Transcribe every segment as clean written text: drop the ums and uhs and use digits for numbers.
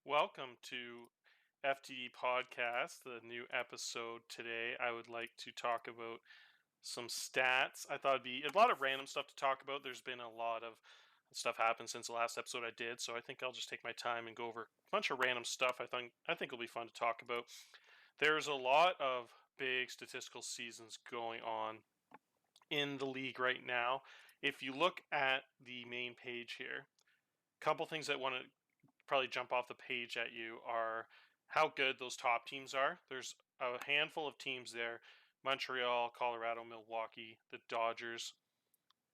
Welcome to FTD Podcast, the new episode today. I would like to talk about some stats. I thought it'd be a lot of random stuff to talk about. There's been a lot of stuff happened since the last episode I did, so I think I'll just take my time and go over a bunch of random stuff I think will be fun to talk about. There's a lot of big statistical seasons going on in the league right now. If you look at the main page here, a couple things that want to probably jump off the page at you are how good those top teams are. There's a handful of teams there: Montreal, Colorado, Milwaukee, the Dodgers,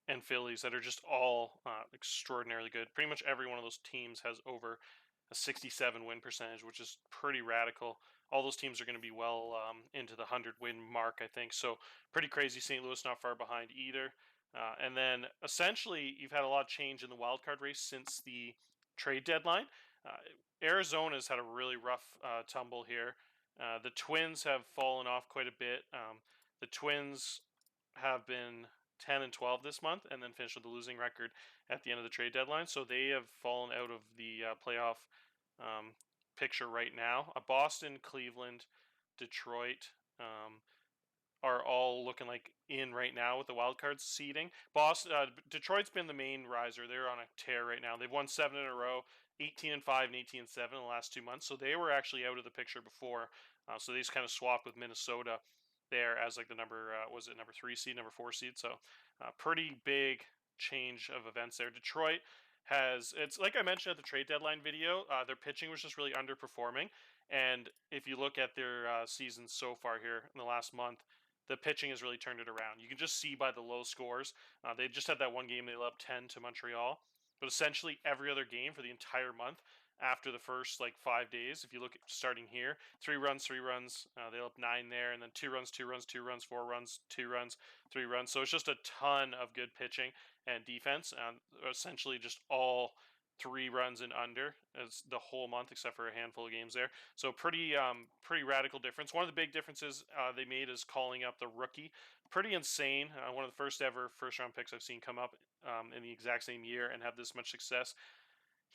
and Phillies that are just all extraordinarily good. Pretty much every one of those teams has over a 67 win percentage, which is pretty radical. All those teams are going to be well into the 100 win mark, I think. So pretty crazy. St. Louis not far behind either. And then essentially, you've had a lot of change in the wild card race since the trade deadline. Uh, Arizona's had a really rough tumble here. The Twins have fallen off quite a bit. The Twins have been 10 and 12 this month and then finished with a losing record at the end of the trade deadline. So they have fallen out of the playoff picture right now. Boston, Cleveland, Detroit are all looking like in right now with the wild card seeding. Detroit's been the main riser. They're on a tear right now. They've won 7 in a row, 18 and 5 and 18 and 7 in the last 2 months. So they were actually out of the picture before. So they just kind of swapped with Minnesota there as like the number 3 seed, number 4 seed. So pretty big change of events there. Detroit it's like I mentioned at the trade deadline video, their pitching was just really underperforming. And if you look at their season so far here in the last month, the pitching has really turned it around. You can just see by the low scores. They just had that one game they let up 10 to Montreal, but essentially every other game for the entire month after the first like 5 days, if you look at starting here, 3 runs, 3 runs, they let up 9 there, and then 2 runs, 2 runs, 2 runs, 4 runs, 2 runs, 3 runs. So it's just a ton of good pitching and defense, and essentially just all 3 runs and under as the whole month, except for a handful of games there. So pretty radical difference. One of the big differences they made is calling up the rookie. Pretty insane. One of the first ever first round picks I've seen come up in the exact same year and have this much success.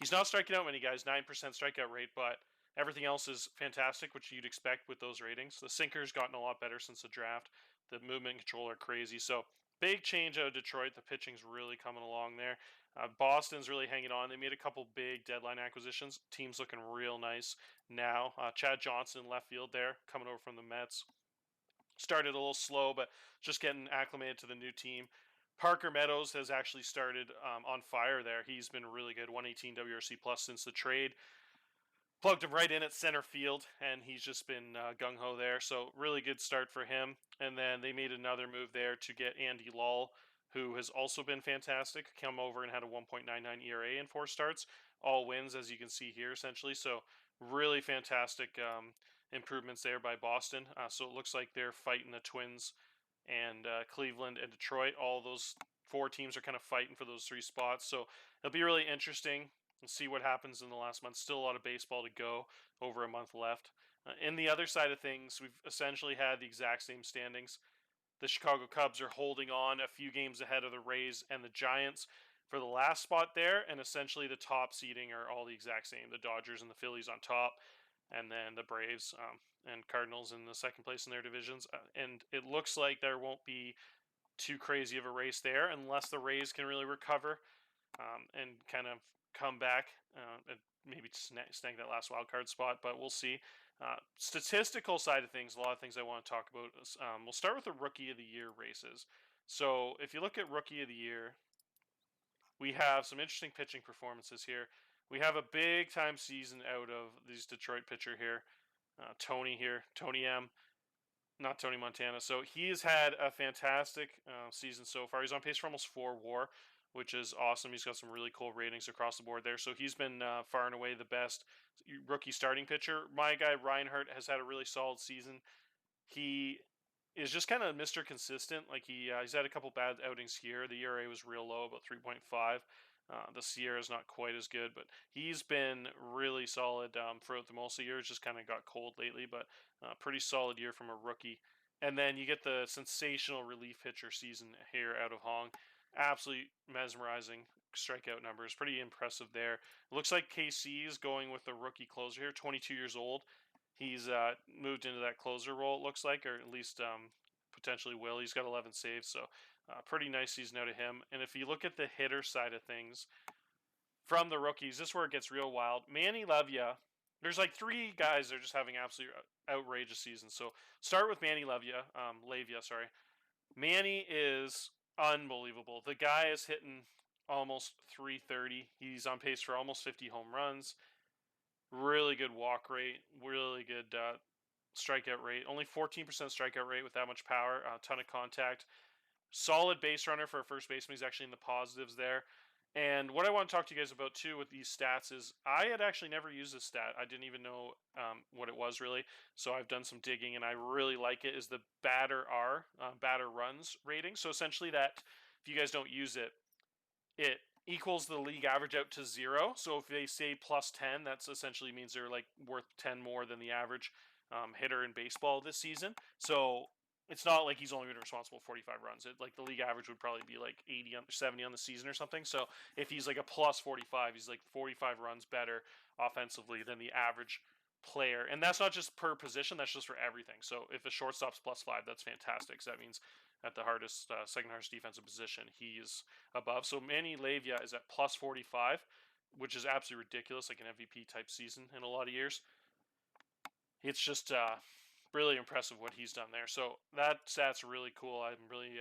He's not striking out many guys, 9% strikeout rate, but everything else is fantastic, which you'd expect with those ratings. The sinker's gotten a lot better since the draft. The movement and control are crazy. So big change out of Detroit. The pitching's really coming along there. Boston's really hanging on. They made a couple big deadline acquisitions. Team's looking real nice now. Chad Johnson in left field there, coming over from the Mets. Started a little slow, but just getting acclimated to the new team. Parker Meadows has actually started on fire there. He's been really good, 118 WRC plus since the trade. Plugged him right in at center field, and he's just been gung-ho there. So really good start for him. And then they made another move there to get Andy Lull, who has also been fantastic. Come over and had a 1.99 ERA in 4 starts. All wins, as you can see here, essentially. So really fantastic improvements there by Boston. So it looks like they're fighting the Twins and Cleveland and Detroit. All those 4 teams are kind of fighting for those 3 spots. So it'll be really interesting. We'll see what happens in the last month. Still a lot of baseball to go, over a month left. In the other side of things, we've essentially had the exact same standings. The Chicago Cubs are holding on a few games ahead of the Rays and the Giants for the last spot there, and essentially the top seeding are all the exact same. The Dodgers and the Phillies on top, and then the Braves and Cardinals in the second place in their divisions. And it looks like there won't be too crazy of a race there unless the Rays can really recover and kind of come back and maybe snag that last wild card spot, but we'll see. Statistical side of things, a lot of things I want to talk about. We'll start with the Rookie of the Year races. So if you look at Rookie of the Year, we have some interesting pitching performances here. We have a big time season out of these Detroit pitcher here, Tony M, not Tony Montana. So he's had a fantastic season so far. He's on pace for almost 4 WAR, which is awesome. He's got some really cool ratings across the board there. So he's been far and away the best rookie starting pitcher. My guy Reinhardt has had a really solid season. He is just kind of Mr. Consistent. Like he's had a couple bad outings here. The ERA was real low, about 3.5. The Sierra is not quite as good, but he's been really solid throughout the most of the year. Just kind of got cold lately, but pretty solid year from a rookie. And then you get the sensational relief pitcher season here out of Hong. Absolutely mesmerizing. strikeout numbers. Pretty impressive there. It looks like KC is going with the rookie closer here, 22 years old. He's moved into that closer role, it looks like, or at least potentially will. He's got 11 saves, so pretty nice season out of him. And if you look at the hitter side of things, from the rookies, this is where it gets real wild. Manny Levia, there's like three guys that are just having absolute outrageous seasons. So start with Manny Levia, sorry. Manny is unbelievable. The guy is hitting almost 330. He's on pace for almost 50 home runs. Really good walk rate. Really good strikeout rate. Only 14% strikeout rate with that much power. A ton of contact. Solid base runner for a first baseman. He's actually in the positives there. And what I want to talk to you guys about too with these stats is I had actually never used this stat. I didn't even know what it was really. So I've done some digging and I really like it. Is the batter runs rating. So essentially that if you guys don't use it, it equals the league average out to 0. So if they say plus 10, that's essentially means they're like worth 10 more than the average hitter in baseball this season. So it's not like he's only been responsible for 45 runs. Like the league average would probably be like 80 70 on the season or something. So if he's like a plus 45, he's like 45 runs better offensively than the average player. And that's not just per position, that's just for everything. So if a shortstop's plus 5, that's fantastic. So that means at the hardest, second hardest defensive position, he's above. So Manny Levia is at plus 45, which is absolutely ridiculous, like an MVP type season in a lot of years. It's just really impressive what he's done there. So that stat's really cool. I'm really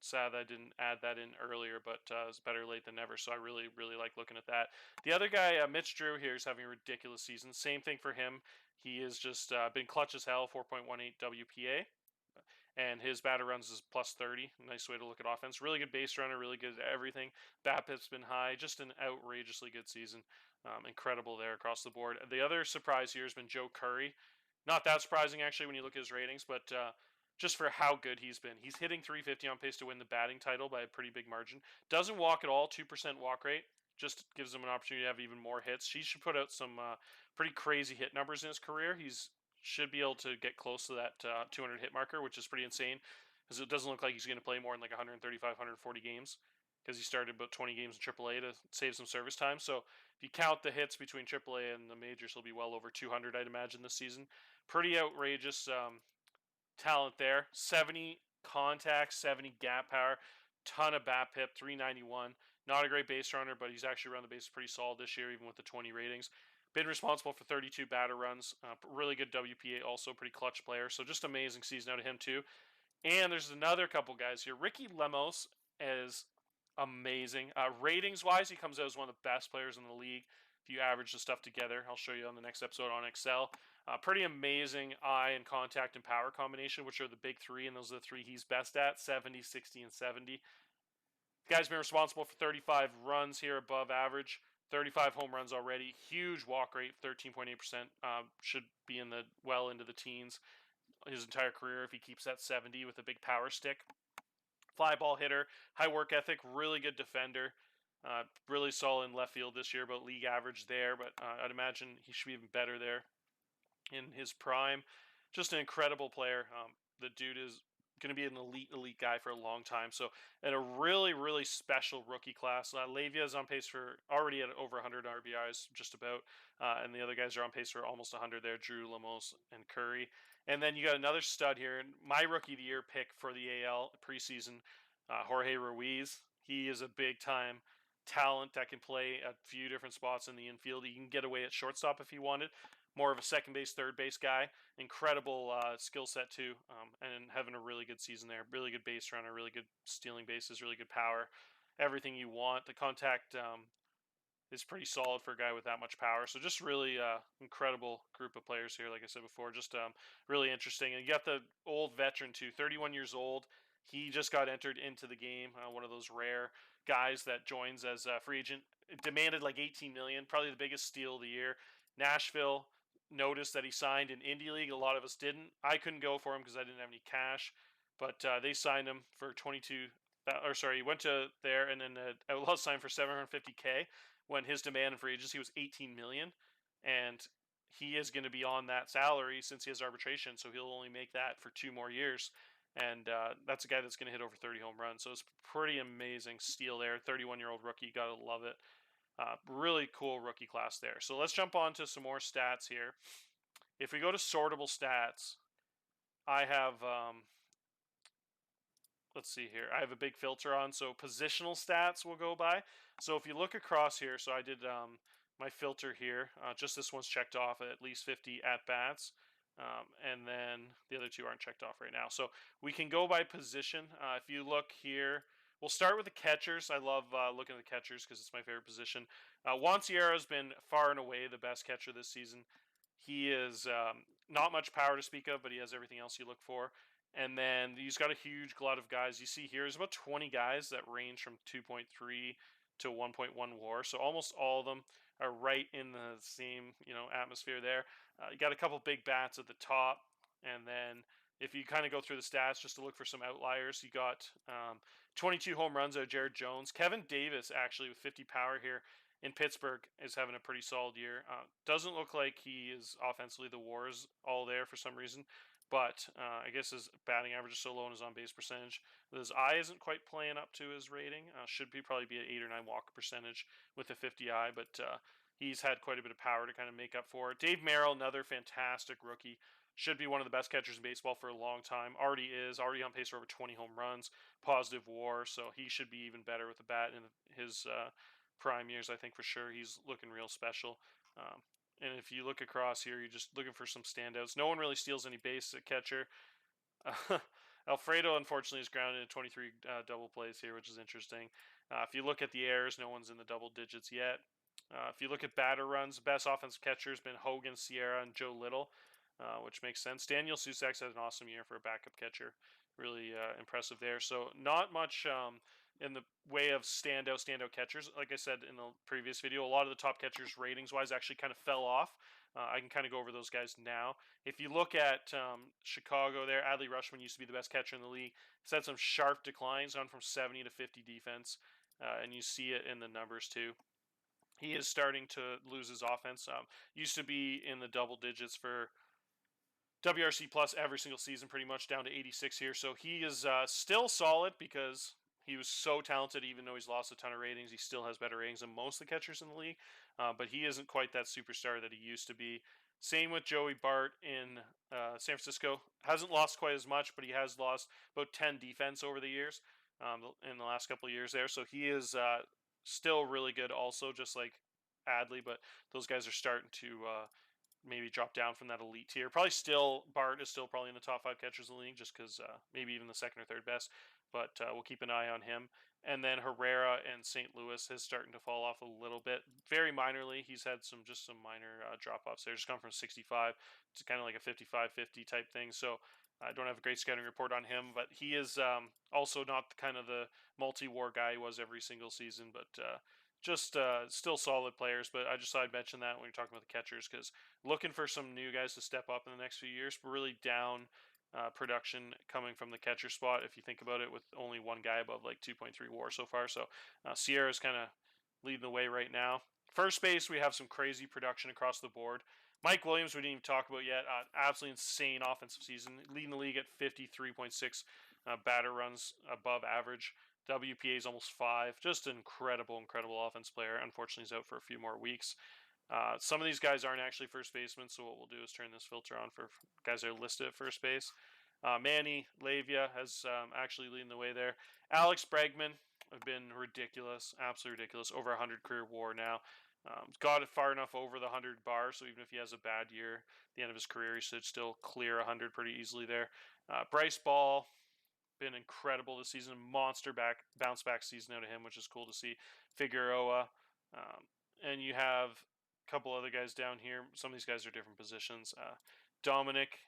sad that I didn't add that in earlier, but it's better late than never. So I really, really like looking at that. The other guy, Mitch Drew, here is having a ridiculous season. Same thing for him. He has just been clutch as hell, 4.18 WPA. And his batter runs is plus 30. Nice way to look at offense. Really good base runner, really good at everything. BABIP's been high. Just an outrageously good season. Incredible there across the board. The other surprise here has been Joe Curry. Not that surprising, actually, when you look at his ratings, but just for how good he's been. He's hitting 350 on pace to win the batting title by a pretty big margin. Doesn't walk at all, 2% walk rate. Just gives him an opportunity to have even more hits. He should put out some pretty crazy hit numbers in his career. He's should be able to get close to that 200 hit marker, which is pretty insane because it doesn't look like he's going to play more than like 135, 140 games because he started about 20 games in AAA to save some service time. So if you count the hits between AAA and the majors, he'll be well over 200, I'd imagine, this season. Pretty outrageous talent there. 70 contact, 70 gap power, ton of BABIP, 391. Not a great base runner, but he's actually run the bases pretty solid this year, even with the 20 ratings. Been responsible for 32 batter runs. Really good WPA, also pretty clutch player. So just amazing season out of him too. And there's another couple guys here. Ricky Lemos is amazing. Ratings wise, he comes out as one of the best players in the league. If you average the stuff together, I'll show you on the next episode on Excel. Pretty amazing eye and contact and power combination, which are the big three, and those are the three he's best at: 70, 60, and 70. The guy's been responsible for 35 runs here above average. 35 home runs already. Huge walk rate, 13.8%. Should be in the well into the teens his entire career if he keeps that 70 with a big power stick. Fly ball hitter, high work ethic, really good defender. Really solid in left field this year, about league average there, but I'd imagine he should be even better there in his prime. Just an incredible player. The dude is going to be an elite guy for a long time. So, and a really, really special rookie class. Levia is on pace for already at over 100 RBIs, just about. And the other guys are on pace for almost 100 there: Drew, Lemos, and Curry. And then you got another stud here. My rookie of the year pick for the AL preseason, Jorge Ruiz. He is a big time talent that can play a few different spots in the infield. He can get away at shortstop if he wanted. More of a second base, third base guy. Incredible skill set too, and having a really good season there. Really good base runner, really good stealing bases, really good power. Everything you want. The contact is pretty solid for a guy with that much power. So just really incredible group of players here, like I said before. Just really interesting. And you got the old veteran too, 31 years old. He just got entered into the game. One of those rare guys that joins as a free agent. It demanded like 18 million, probably the biggest steal of the year. Nashville noticed that he signed in Indie League. A lot of us didn't. I couldn't go for him because I didn't have any cash, but they signed him for 22. Or sorry, he went to there, and then Outlaws signed for 750K when his demand for agency was 18 million, and he is going to be on that salary since he has arbitration, so he'll only make that for 2 more years. and that's a guy that's going to hit over 30 home runs. So it's pretty amazing steal there. 31-year-old rookie, gotta love it. Really cool rookie class there. So let's jump on to some more stats here. If we go to sortable stats, I have let's see here. I have a big filter on, so positional stats will go by. So if you look across here, so I did my filter here. Just this one's checked off at least 50 at bats, and then the other two aren't checked off right now. So we can go by position. If you look here, we'll start with the catchers. I love looking at the catchers because it's my favorite position. Juan Sierra has been far and away the best catcher this season. He is not much power to speak of, but he has everything else you look for. And then he's got a huge glut of guys. You see here, there's about 20 guys that range from 2.3 to 1.1 WAR. So almost all of them are right in the same, atmosphere there. You got a couple big bats at the top, and then if you kind of go through the stats just to look for some outliers, you got 22 home runs out of Jared Jones. Kevin Davis actually with 50 power here in Pittsburgh is having a pretty solid year. Doesn't look like he is offensively the WARs all there for some reason. But I guess his batting average is so low and his on base percentage. His eye isn't quite playing up to his rating. Should be probably be an 8 or 9 walk percentage with a 50 eye, but he's had quite a bit of power to kind of make up for it. Dave Merrill, another fantastic rookie. Should be one of the best catchers in baseball for a long time. Already on pace for over 20 home runs, positive WAR, so he should be even better with the bat in his prime years. I think for sure he's looking real special. Um, and if you look across here, you're just looking for some standouts. No one really steals any base at catcher. Alfredo, unfortunately, is grounded in 23 double plays here, which is interesting. If you look at the errors, no one's in the double digits yet. If you look at batter runs, best offensive catcher has been Hogan, Sierra, and Joe Little, which makes sense. Daniel Susak's had an awesome year for a backup catcher. Really impressive there. So not much in the way of standout catchers. Like I said in the previous video, a lot of the top catchers ratings-wise actually kind of fell off. I can kind of go over those guys now. If you look at Chicago there, Adley Rutschman used to be the best catcher in the league. He's had some sharp declines, gone from 70 to 50 defense, and you see it in the numbers too. He is starting to lose his offense. Used to be in the double digits for WRC plus every single season, pretty much down to 86 here. So he is still solid because he was so talented. Even though he's lost a ton of ratings, he still has better ratings than most of the catchers in the league. But he isn't quite that superstar that he used to be. Same with Joey Bart in San Francisco. Hasn't lost quite as much, but he has lost about 10 defense over the years in the last couple of years there. So he is still really good also, just like Adley. But those guys are starting to maybe drop down from that elite tier. Probably still Bart is still probably in the top 5 catchers in the league, just because maybe even the second or third best. But we'll keep an eye on him. And then Herrera and St. Louis is starting to fall off a little bit, very minorly. He's had some minor drop offs there, just gone from 65 to kind of like a 55-50 type thing. So I don't have a great scouting report on him, but he is also not kind of the multi-war guy he was every single season, but just still solid players. But I just thought I'd mention that when you're talking about the catchers, because looking for some new guys to step up in the next few years. We're really down production coming from the catcher spot, if you think about it, with only one guy above like 2.3 WAR so far. So Sierra's kind of leading the way right now. First base, we have some crazy production across the board. Mike Williams, we didn't even talk about yet. Absolutely insane offensive season, leading the league at 53.6 batter runs above average. WPA is almost 5. Just an incredible offense player. Unfortunately, he's out for a few more weeks. Some of these guys aren't actually first basemen, so what we'll do is turn this filter on for guys that are listed at first base. Manny Lavia has actually leading the way there. Alex Bregman have been ridiculous, absolutely ridiculous. Over 100 career WAR now. Got it far enough over the 100 bar, so even if he has a bad year at the end of his career, he should still clear 100 pretty easily there. Bryce Ball, been incredible this season. Monster bounce back season out of him, which is cool to see. Figueroa, and you have a couple other guys down here. Some of these guys are different positions. Dominic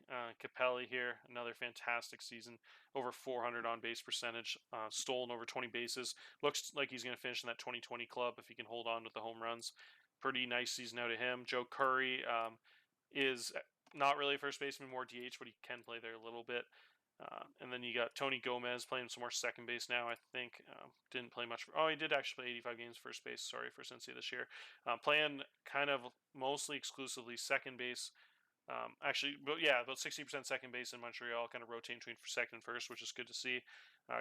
Capelli here, another fantastic season. Over 400 on base percentage, stolen over 20 bases. Looks like he's going to finish in that 2020 club if he can hold on with the home runs. Pretty nice season out of him. Joe Curry is not really a first baseman, more DH, but he can play there a little bit. And then you got Tony Gomez playing some more second base now, I think. Didn't play much. He did actually play 85 games first base, sorry, for Cincy this year. Playing kind of mostly exclusively second base Actually, but yeah, about 60% second base in Montreal, kind of rotating between second and first, which is good to see.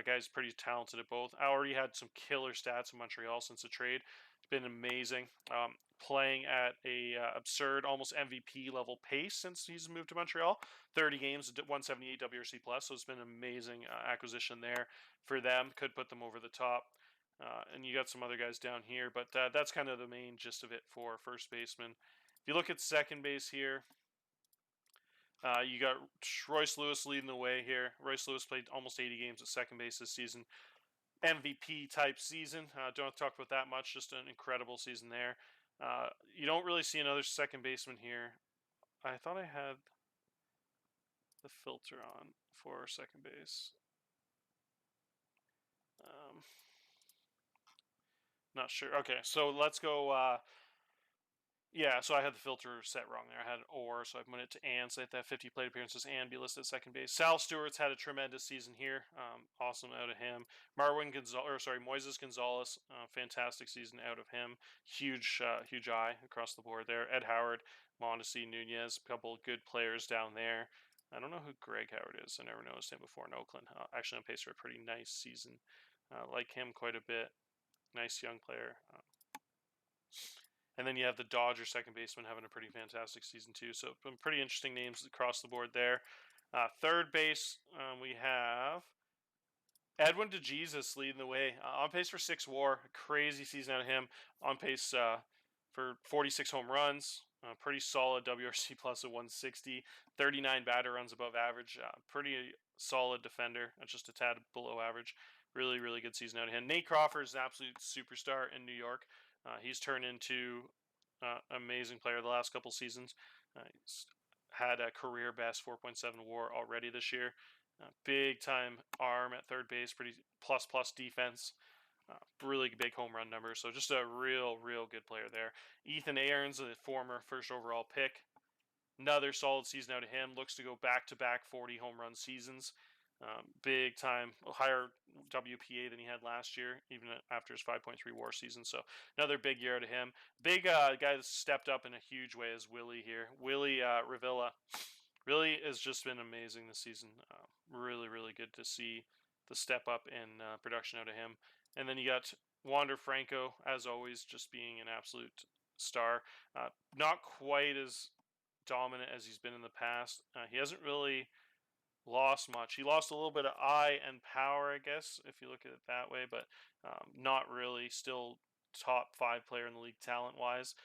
Guy's pretty talented at both. I already had some killer stats in Montreal since the trade. It's been amazing. Playing at a absurd, almost MVP level pace since he's moved to Montreal. 30 games, 178 WRC plus. So it's been an amazing acquisition there for them. Could put them over the top. And you got some other guys down here, but that's kind of the main gist of it for first baseman. If you look at second base here, you got Royce Lewis leading the way here. Royce Lewis played almost 80 games at second base this season. MVP type season. Don't have to talk about that much. Just an incredible season there. You don't really see another second baseman here. I thought I had the filter on for second base. Not sure. Okay, so let's go. Yeah, so I had the filter set wrong there. I had an or, so I've moved it to and, so I have to have 50 plate appearances and be listed at second base. Sal Stewart's had a tremendous season here. Awesome out of him. Moises Gonzalez, fantastic season out of him. Huge eye across the board there. Ed Howard, Mondesi, Nunez, a couple of good players down there. I don't know who Greg Howard is. I never noticed him before in Oakland. Actually on pace for a pretty nice season. Like him quite a bit. Nice young player. And then you have the Dodger second baseman having a pretty fantastic season too. So some pretty interesting names across the board there. Third base, we have Edwin DeJesus leading the way. On pace for 6 WAR. Crazy season out of him. On pace for 46 home runs. Pretty solid WRC plus of 160. 39 batter runs above average. Pretty solid defender. Just a tad below average. Really, really good season out of him. Nate Crawford is an absolute superstar in New York. He's turned into amazing player the last couple seasons. He's had a career best 4.7 WAR already this year. Big time arm at third base, pretty plus defense. Really big home run numbers. So just a real good player there. Ethan Aarons, a former first overall pick. Another solid season out of him. Looks to go back-to-back 40 home run seasons. Big time, higher WPA than he had last year, even after his 5.3 WAR season. So another big year out of him. Big guy that stepped up in a huge way is Willie here. Willie Rivilla really has just been amazing this season. Really good to see the step up in production out of him. And then you got Wander Franco, as always, just being an absolute star. Not quite as dominant as he's been in the past. He hasn't really lost much. He lost a little bit of eye and power, I guess, if you look at it that way, but not really. Still top 5 player in the league talent-wise.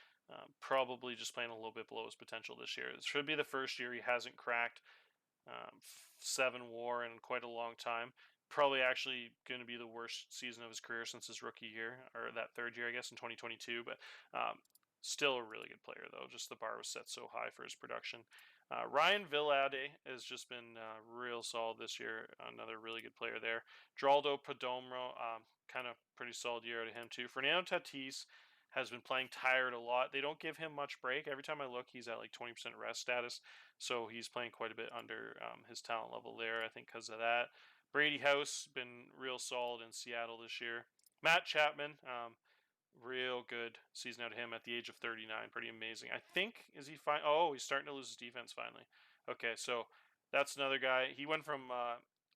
Probably just playing a little bit below his potential this year. This should be the first year he hasn't cracked 7 WAR in quite a long time. Probably actually going to be the worst season of his career since his rookie year, or that third year, I guess, in 2022. But still a really good player, though. Just the bar was set so high for his production. Ryan Vilade has just been real solid this year. Another really good player there. Geraldo Perdomo, kind of pretty solid year out of him, too. Fernando Tatis has been playing tired a lot. They don't give him much break. Every time I look, he's at like 20% rest status. So he's playing quite a bit under his talent level there, I think, because of that. Brady House, been real solid in Seattle this year. Matt Chapman, real good season out of him at the age of 39. Pretty amazing. I think, is he fine? Oh, he's starting to lose his defense finally. Okay, so that's another guy. He went from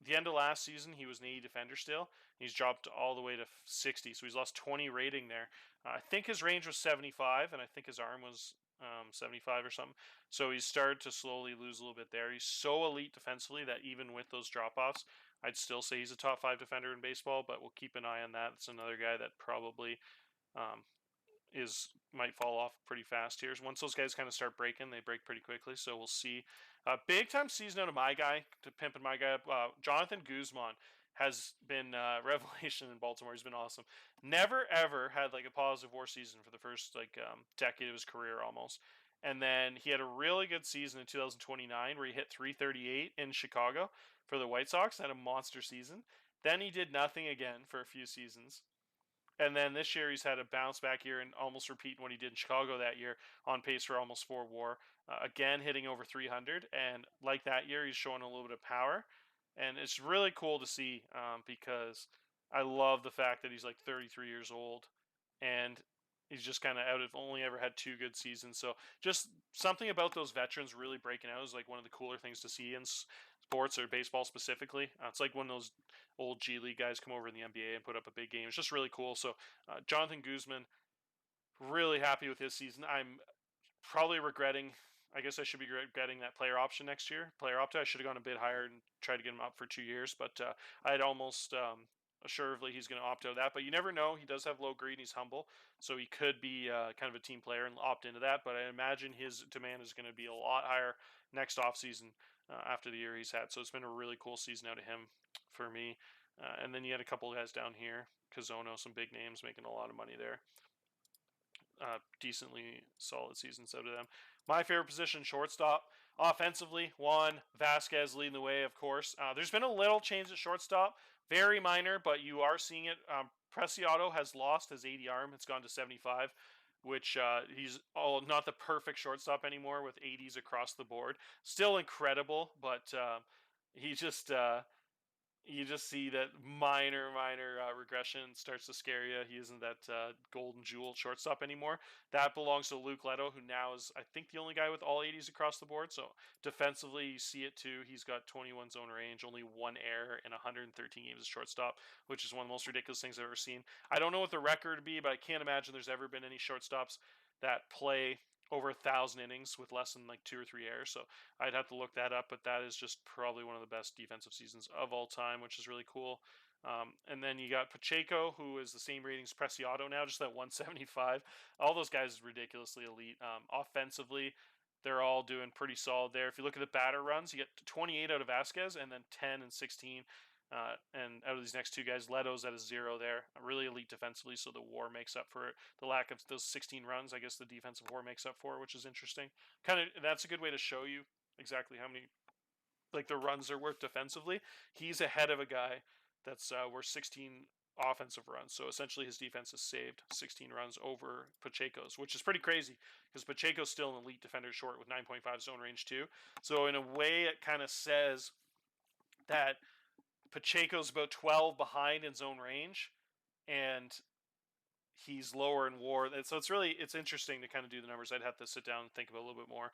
the end of last season, he was an 80 defender still. He's dropped all the way to 60, so he's lost 20 rating there. I think his range was 75, and I think his arm was 75 or something. So he's started to slowly lose a little bit there. He's so elite defensively that even with those drop-offs, I'd still say he's a top 5 defender in baseball, but we'll keep an eye on that. It's another guy that probably um, might fall off pretty fast here. Once those guys kind of start breaking, they break pretty quickly. So we'll see. Big time season out of my guy, to pimping my guy up. Jonathan Guzman has been revelation in Baltimore. He's been awesome. Never ever had like a positive WAR season for the first decade of his career almost. And then he had a really good season in 2029 where he hit 338 in Chicago for the White Sox. Had a monster season. Then he did nothing again for a few seasons. And then this year he's had a bounce back year and almost repeating what he did in Chicago that year, on pace for almost 4 WAR. Again, hitting over 300. And like that year, he's showing a little bit of power. And it's really cool to see because I love the fact that he's like 33 years old. And he's just kind of out of only ever had 2 good seasons. So just something about those veterans really breaking out is like one of the cooler things to see in sports or baseball specifically. It's like when those old G League guys come over in the NBA and put up a big game. It's just really cool. So Jonathan Guzman, really happy with his season. I'm probably regretting. I guess I should be regretting that player option next year. Player opt I should have gone a bit higher and tried to get him up for 2 years, but I'd almost assuredly he's going to opt out of that. But you never know. He does have low greed. And he's humble, so he could be kind of a team player and opt into that. But I imagine his demand is going to be a lot higher next offseason after the year he's had. So it's been a really cool season out of him for me. And then you had a couple of guys down here, Kazono, some big names making a lot of money there. Decently solid seasons out of them. My favorite position, shortstop. Offensively, Juan Vasquez leading the way, of course. There's been a little change at shortstop, very minor, but you are seeing it. Preciado has lost his 80 arm. It's gone to 75, which he's not the perfect shortstop anymore with 80s across the board. Still incredible, but he just you just see that minor regression starts to scare you. He isn't that golden jewel shortstop anymore. That belongs to Luke Leto, who now is, I think, the only guy with all 80s across the board. So defensively, you see it too. He's got 21 zone range, only 1 error in 113 games as shortstop, which is one of the most ridiculous things I've ever seen. I don't know what the record would be, but I can't imagine there's ever been any shortstops that play over 1,000 innings with less than like 2 or 3 errors. So I'd have to look that up, but that is just probably one of the best defensive seasons of all time, which is really cool. And then you got Pacheco, who is the same rating as Preciado now, just that 175. All those guys are ridiculously elite. Offensively, they're all doing pretty solid there. If you look at the batter runs, you get 28 out of Vasquez and then 10 and 16. And out of these next 2 guys, Leto's at a 0 there. Really elite defensively, so the WAR makes up for it. The lack of those 16 runs, I guess the defensive WAR makes up for, which is interesting. Kind of, that's a good way to show you exactly how many like the runs are worth defensively. He's ahead of a guy that's worth 16 offensive runs. So essentially, his defense has saved 16 runs over Pacheco's, which is pretty crazy because Pacheco's still an elite defender short with 9.5 zone range too. So in a way, it kind of says that Pacheco's about 12 behind in zone range, and he's lower in WAR. So it's interesting to kind of do the numbers. I'd have to sit down and think about it a little bit more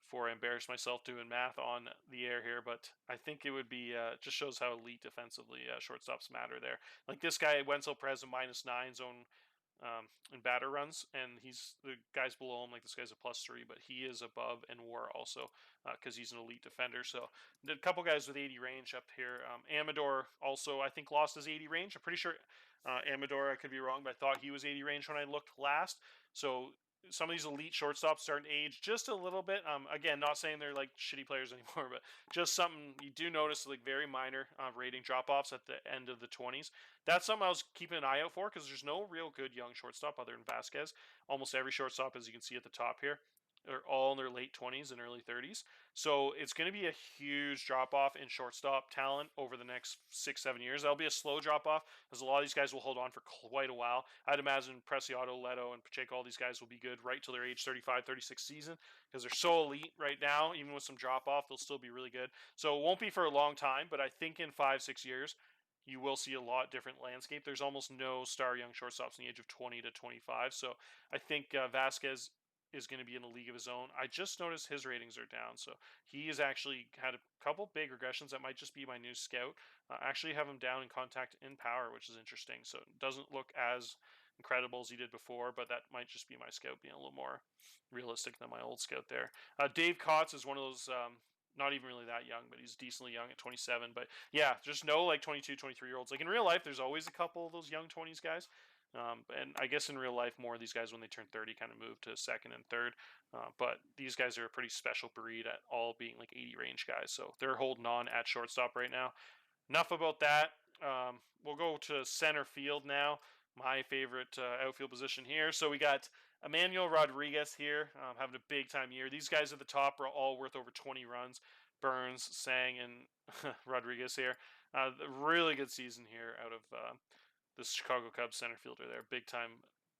before I embarrass myself doing math on the air here. But I think it would be just shows how elite defensively shortstops matter there. Like this guy Wenzel Perez a -9 zone in batter runs, and he's the guys below him. Like this guy's a +3, but he is above in WAR also because he's an elite defender. So a couple guys with 80 range up here. Amador also I think lost his 80 range. I'm pretty sure Amador, I could be wrong, but I thought he was 80 range when I looked last. So some of these elite shortstops starting to age just a little bit. Again, not saying they're like shitty players anymore, but just something you do notice, like very minor rating drop offs at the end of the 20s. That's something I was keeping an eye out for because there's no real good young shortstop other than Vasquez. Almost every shortstop, as you can see at the top here, are all in their late 20s and early 30s. So it's going to be a huge drop off in shortstop talent over the next 6-7 years. That'll be a slow drop off because a lot of these guys will hold on for quite a while. I'd imagine Preciado, Leto, and Pacheco, all these guys will be good right till their age 35, 36 season because they're so elite right now. Even with some drop off, they'll still be really good. So it won't be for a long time, but I think in 5-6 years, you will see a lot different landscape. There's almost no star young shortstops in the age of 20 to 25. So I think Vasquez is going to be in a league of his own. I just noticed his ratings are down, so he has actually had a couple big regressions. That might just be my new scout. Actually have him down in contact in power, which is interesting. So it doesn't look as incredible as he did before, but that might just be my scout being a little more realistic than my old scout there. Dave Kotz is one of those not even really that young, but he's decently young at 27. But yeah, just no like 22, 23-year-olds. Like in real life, there's always a couple of those young 20s guys. And I guess in real life, more of these guys, when they turn 30, kind of move to second and third. But these guys are a pretty special breed at all being like 80 range guys. So they're holding on at shortstop right now. Enough about that. We'll go to center field now. My favorite outfield position here. So we got Emmanuel Rodriguez here having a big time year. These guys at the top are all worth over 20 runs. Burns, Sang, and Rodriguez here. Really good season here out of the Chicago Cubs center fielder there. Big time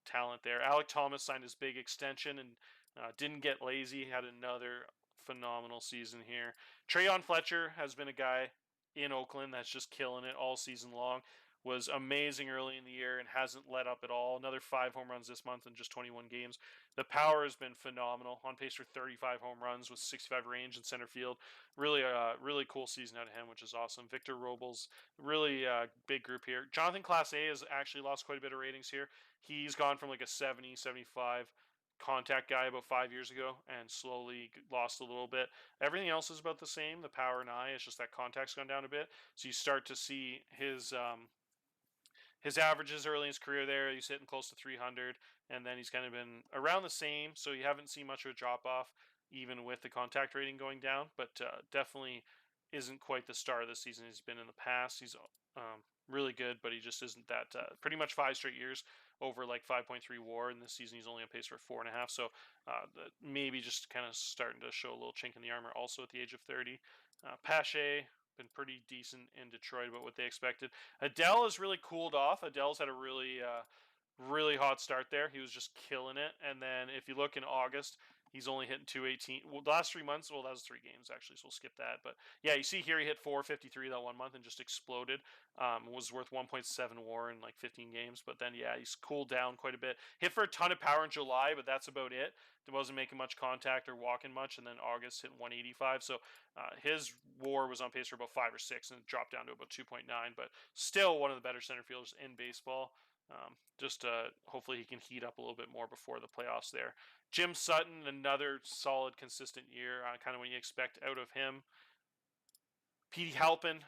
talent there. Alek Thomas signed his big extension and didn't get lazy. Had another phenomenal season here. Treyon Fletcher has been a guy in Oakland that's just killing it all season long. was amazing early in the year and hasn't let up at all. Another 5 home runs this month in just 21 games. The power has been phenomenal. On pace for 35 home runs with 65 range in center field. Really, really cool season out of him, which is awesome. Victor Robles, really big group here. Jonathan Class A has actually lost quite a bit of ratings here. He's gone from like a 70, 75 contact guy about 5 years ago and slowly lost a little bit. Everything else is about the same. The power and eye, it's just that contact's gone down a bit. So you start to see his averages early in his career there. He's hitting close to 300, and then he's kind of been around the same. So you haven't seen much of a drop off, even with the contact rating going down. But definitely isn't quite the star of the season he's been in the past. He's really good, but he just isn't that. Pretty much 5 straight years over like 5.3 WAR, and this season he's only on pace for 4.5. So maybe just kind of starting to show a little chink in the armor. Also at the age of 30, Pache been pretty decent in Detroit about what they expected. Adele has really cooled off. Adele's had a really hot start there. He was just killing it. And then if you look in August, he's only hitting 218. Well, the last 3 months, well, that was 3 games actually, so we'll skip that. But yeah, you see here he hit 453 that 1 month and just exploded. Was worth 1.7 WAR in like 15 games. But then yeah, he's cooled down quite a bit. Hit for a ton of power in July, but that's about it. He wasn't making much contact or walking much. And then August hit 185. So his WAR was on pace for about 5 or 6 and dropped down to about 2.9. But still one of the better center fielders in baseball. Just hopefully he can heat up a little bit more before the playoffs there. Jim Sutton, another solid, consistent year, kind of what you expect out of him. Petey Halpin,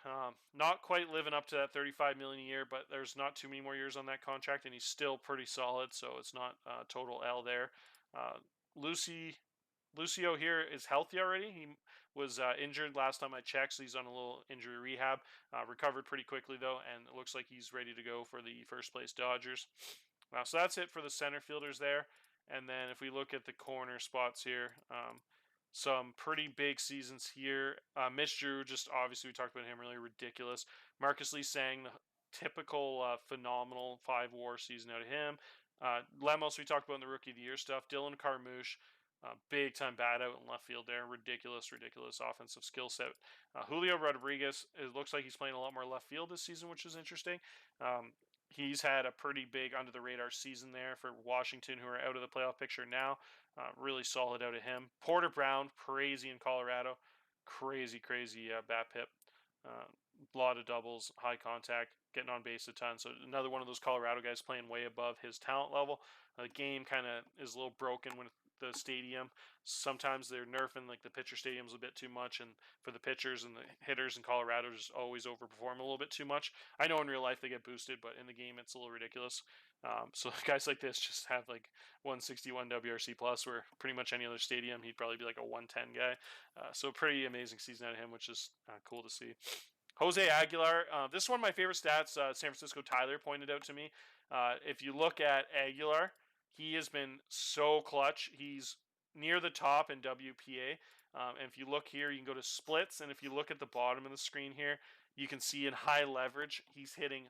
not quite living up to that 35 million a year, but there's not too many more years on that contract, and he's still pretty solid, so it's not total L there. Lucio here is healthy already. He was injured last time I checked, so he's on a little injury rehab. Recovered pretty quickly, though, and it looks like he's ready to go for the first place Dodgers. So that's it for the center fielders there. And then if we look at the corner spots here, some pretty big seasons here. Mitch Drew, just obviously we talked about him earlier, ridiculous. Marcus Lee Sang, the typical phenomenal 5 WAR season out of him. Lemos, we talked about in the Rookie of the Year stuff. Dylan Carmouche, big time bat out in left field there. Ridiculous offensive skill set. Julio Rodriguez, it looks like he's playing a lot more left field this season, which is interesting. He's had a pretty big under the radar season there for Washington, who are out of the playoff picture now. Really solid out of him. Porter Brown, crazy in Colorado. Crazy bat pip. A lot of doubles, high contact, getting on base a ton. So another one of those Colorado guys playing way above his talent level. The game kind of is a little broken when the stadium. Sometimes they're nerfing like the pitcher stadiums a bit too much, and for the pitchers and the hitters in Colorado just always overperform a little bit too much. I know in real life they get boosted, but in the game it's a little ridiculous. So guys like this just have like 161 WRC plus, where pretty much any other stadium he'd probably be like a 110 guy. So pretty amazing season out of him, which is cool to see. Jose Aguilar, this is one of my favorite stats. San Francisco Tyler pointed out to me. If you look at Aguilar, he has been so clutch. He's near the top in WPA. And if you look here, you can go to splits. And if you look at the bottom of the screen here, you can see in high leverage, he's hitting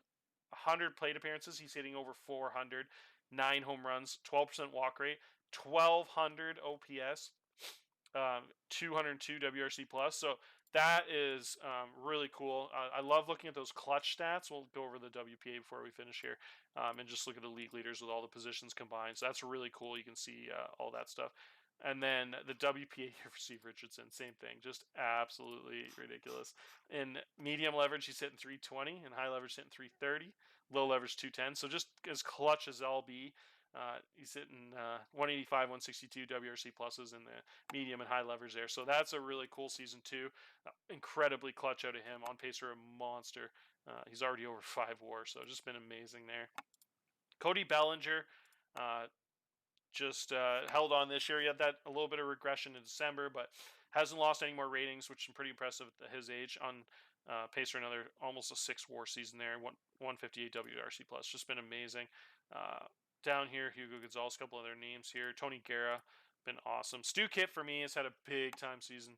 100 plate appearances. He's hitting over 400, 9 home runs, 12% walk rate, 1,200 OPS, 202 WRC plus. So that is really cool. I love looking at those clutch stats. We'll go over the WPA before we finish here, and just look at the league leaders with all the positions combined. So that's really cool. You can see all that stuff. And then the WPA here for Steve Richardson, same thing, just absolutely ridiculous. In medium leverage, he's hitting 320, and high leverage hitting 330, low leverage 210. So just as clutch as I'll be. He's hitting 185, 162 WRC pluses in the medium and high leverage there. So that's a really cool season too. Incredibly clutch out of him, on pace for a monster. He's already over 5 WAR, so just been amazing there. Cody Bellinger, just held on this year. He had that a little bit of regression in December, but hasn't lost any more ratings, which is pretty impressive at his age. On pace for another almost a 6 WAR season there, 158 WRC plus. Just been amazing. Down here, Hugo Gonzalez, a couple other names here. Tony Guerra, been awesome. Stu Kitt for me has had a big time season.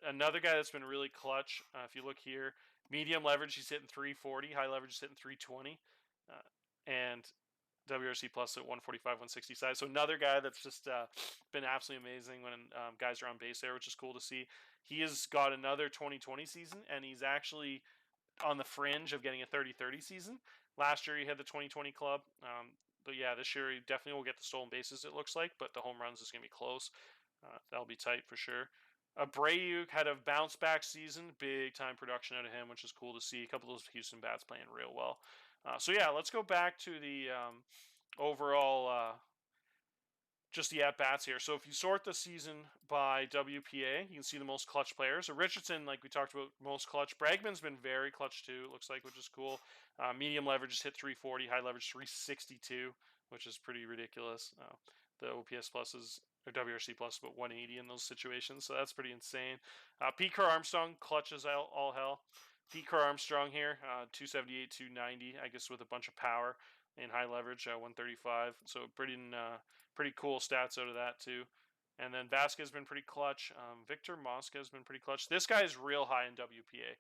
Another guy that's been really clutch. If you look here, medium leverage, he's hitting 340. High leverage, he's hitting 320. And WRC plus at 145, 165. So another guy that's just been absolutely amazing when guys are on base there, which is cool to see. He has got another 2020 season, and he's actually on the fringe of getting a 30-30 season. Last year he had the 2020 club. But yeah, this year he definitely will get the stolen bases, it looks like, but the home runs is going to be close. That'll be tight for sure. Abreu had a bounce back season, big time production out of him, which is cool to see. A couple of those Houston bats playing real well. So yeah, let's go back to the overall just the at bats here. So if you sort the season by WPA, you can see the most clutch players. So Richardson, like we talked about, most clutch. Bregman's been very clutch too. It looks like, which is cool. Medium leverage has hit 340, high leverage 362, which is pretty ridiculous. The OPS plus is or WRC plus about 180 in those situations, so that's pretty insane. Pete Crow Armstrong clutches all hell. Pete Crow Armstrong here, 278, 290, I guess with a bunch of power and high leverage, 135. So pretty cool stats out of that too. And then Vasquez has been pretty clutch. Victor Mosca has been pretty clutch. This guy is real high in WPA,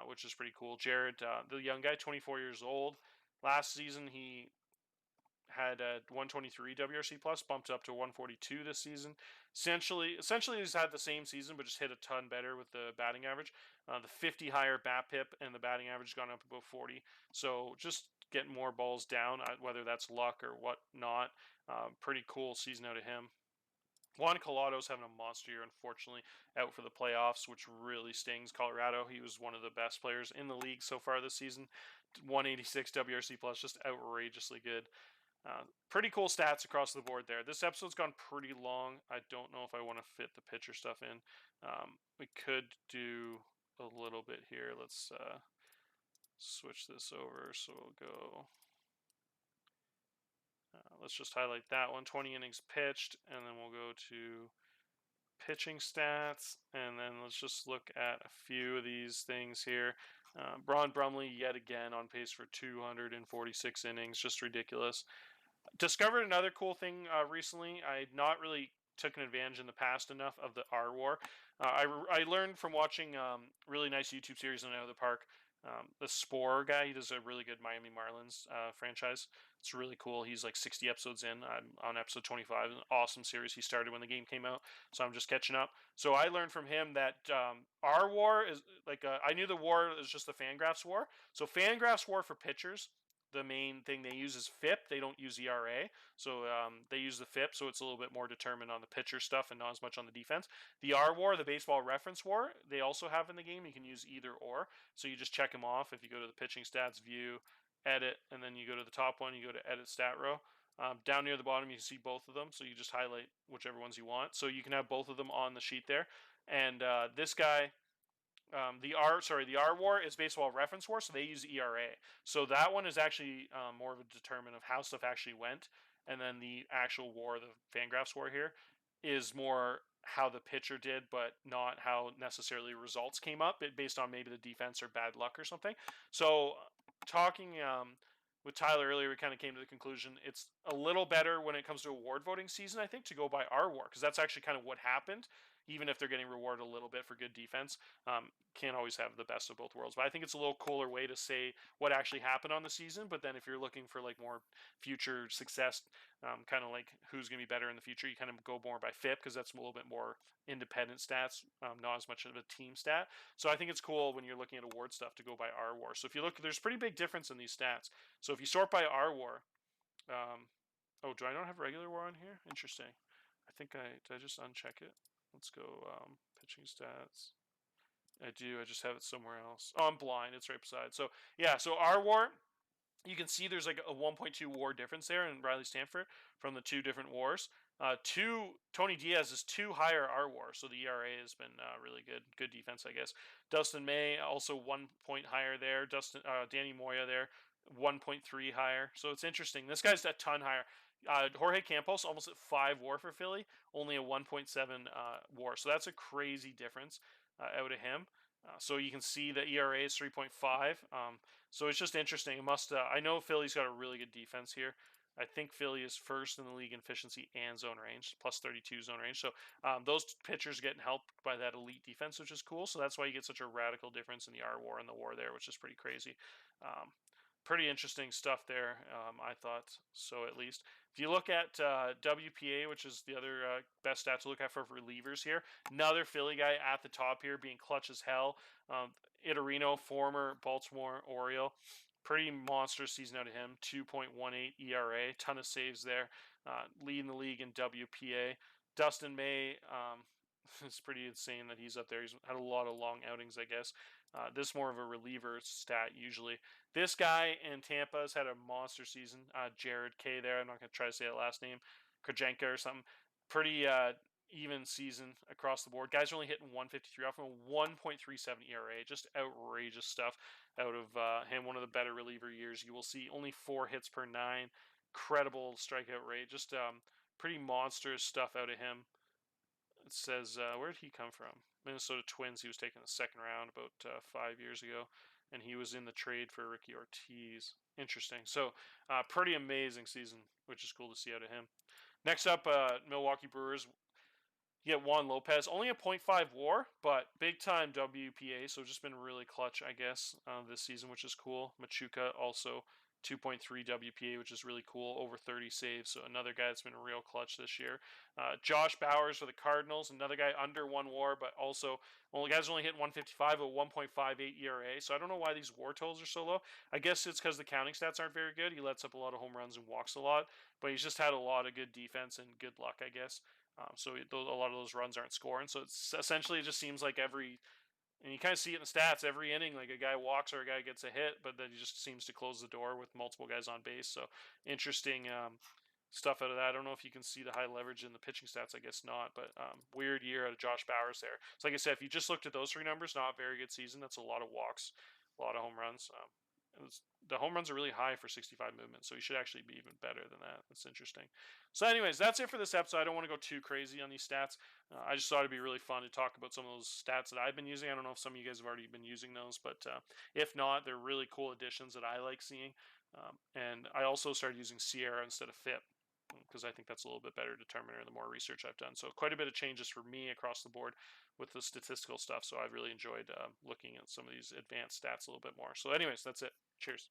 which is pretty cool. Jared, the young guy, 24 years old. Last season he had a 123 WRC plus, bumped up to 142 this season. Essentially, he's had the same season, but just hit a ton better with the batting average. The 50 higher BAPIP and the batting average gone up about 40. So just getting more balls down, whether that's luck or whatnot. Pretty cool season out of him. Juan Colado's having a monster year, unfortunately, out for the playoffs, which really stings Colorado. He was one of the best players in the league so far this season. 186 WRC plus, just outrageously good. Pretty cool stats across the board there. This episode's gone pretty long. I don't know if I want to fit the pitcher stuff in. We could do a little bit here. Let's switch this over. So we'll go. Let's just highlight that one. 20 innings pitched, and then we'll go to pitching stats, and then let's just look at a few of these things here. Braun Brumley yet again on pace for 246 innings, just ridiculous. Discovered another cool thing recently. I had not really taken advantage in the past enough of the R War. I learned from watching really nice YouTube series on Out of the Park. The Spore guy, he does a really good Miami Marlins franchise. It's really cool. He's like 60 episodes in. I'm on episode 25. An awesome series. He started when the game came out, so I'm just catching up. So I learned from him that our war is like I knew the war is just the Fangraphs war. So Fangraphs war for pitchers, the main thing they use is FIP. They don't use ERA, so they use the FIP, so it's a little bit more determined on the pitcher stuff and not as much on the defense. The R War, the baseball reference war, they also have in the game. You can use either or, so you just check them off. If you go to the pitching stats, view, edit, and then you go to the top one, you go to edit stat row. Down near the bottom, you can see both of them, so you just highlight whichever ones you want. So you can have both of them on the sheet there. And this guy, the R War is baseball reference war, so they use ERA. So that one is actually more of a determinant of how stuff actually went, and then the actual war, the Fangraphs war here, is more how the pitcher did, but not how necessarily results came up, based on maybe the defense or bad luck or something. So talking with Tyler earlier, we kind of came to the conclusion it's a little better when it comes to award voting season, I think, to go by R War, because that's actually kind of what happened. Even if they're getting rewarded a little bit for good defense, can't always have the best of both worlds. But I think it's a little cooler way to say what actually happened on the season. But then if you're looking for like more future success, kind of like who's going to be better in the future, you kind of go more by FIP, because that's a little bit more independent stats, not as much of a team stat. So I think it's cool when you're looking at award stuff to go by R War. So if you look, there's pretty big difference in these stats. So if you sort by R War, oh, do I not have regular War on here? Interesting. I think did I just uncheck it? Let's go pitching stats. I do. I just have it somewhere else. Oh, I'm blind. It's right beside. So yeah. So our war, you can see there's like a 1.2 war difference there in Riley Stanford from the two different wars. Tony Diaz is 2 higher R war, so the ERA has been really good defense, I guess. Dustin May also 1 point higher there. Danny Moya there 1.3 higher. So it's interesting. This guy's a ton higher. Jorge Campos almost at 5 WAR for Philly, only a 1.7 WAR. So that's a crazy difference out of him. So you can see the ERA is 3.5. So it's just interesting. It must. I know Philly's got a really good defense here. I think Philly is first in the league in efficiency and zone range, plus 32 zone range. So those pitchers getting helped by that elite defense, which is cool. So that's why you get such a radical difference in the R WAR and the WAR there, which is pretty crazy. Pretty interesting stuff there, I thought, so at least. If you look at WPA, which is the other best stat to look at for relievers here, another Philly guy at the top here being clutch as hell. Itorino, former Baltimore Oriole, Pretty monster season out of him. 2.18 ERA, ton of saves there. Leading the league in WPA. Dustin May, it's pretty insane that he's up there. He's had a lot of long outings, I guess. This more of a reliever stat usually. This guy in Tampa has had a monster season. Jared K. There. I'm not going to try to say that last name. Krajenka or something. Pretty even season across the board. Guys are only hitting 153 off of a 1.37 ERA. Just outrageous stuff out of him. One of the better reliever years you will see. Only 4 hits per 9. Credible strikeout rate. Just pretty monstrous stuff out of him. It says, where did he come from? Minnesota Twins. He was taken the second round about 5 years ago, and he was in the trade for Ricky Ortiz. Interesting. So, pretty amazing season, which is cool to see out of him. Next up, Milwaukee Brewers. You get Juan Lopez, only a .5 WAR, but big time WPA, so just been really clutch, I guess, this season, which is cool. Machuca also 2.3 WPA, which is really cool, over 30 saves, so another guy that's been real clutch this year. Josh Bowers for the Cardinals, another guy under 1 WAR, but also, well, the guys only hitting 155 with 1.58 ERA, so I don't know why these WAR totals are so low. I guess it's because the counting stats aren't very good. He lets up a lot of home runs and walks a lot, but he's just had a lot of good defense and good luck, I guess. So a lot of those runs aren't scoring. So it's essentially it just seems like and you kind of see it in the stats, every inning, like a guy walks or a guy gets a hit, but then he just seems to close the door with multiple guys on base. So interesting stuff out of that. I don't know if you can see the high leverage in the pitching stats. I guess not, but weird year out of Josh Bowers there. So like I said, if you just looked at those 3 numbers, not a very good season. That's a lot of walks, a lot of home runs. The home runs are really high for 65 movement, so he should actually be even better than that. That's interesting. So, anyways, that's it for this episode. I don't want to go too crazy on these stats. I just thought it'd be really fun to talk about some of those stats that I've been using. I don't know if some of you guys have already been using those, but if not, they're really cool additions that I like seeing. And I also started using Sierra instead of FIP because I think that's a little bit better determiner the more research I've done. So quite a bit of changes for me across the board with the statistical stuff. So I've really enjoyed looking at some of these advanced stats a little bit more. So anyways, that's it. Cheers.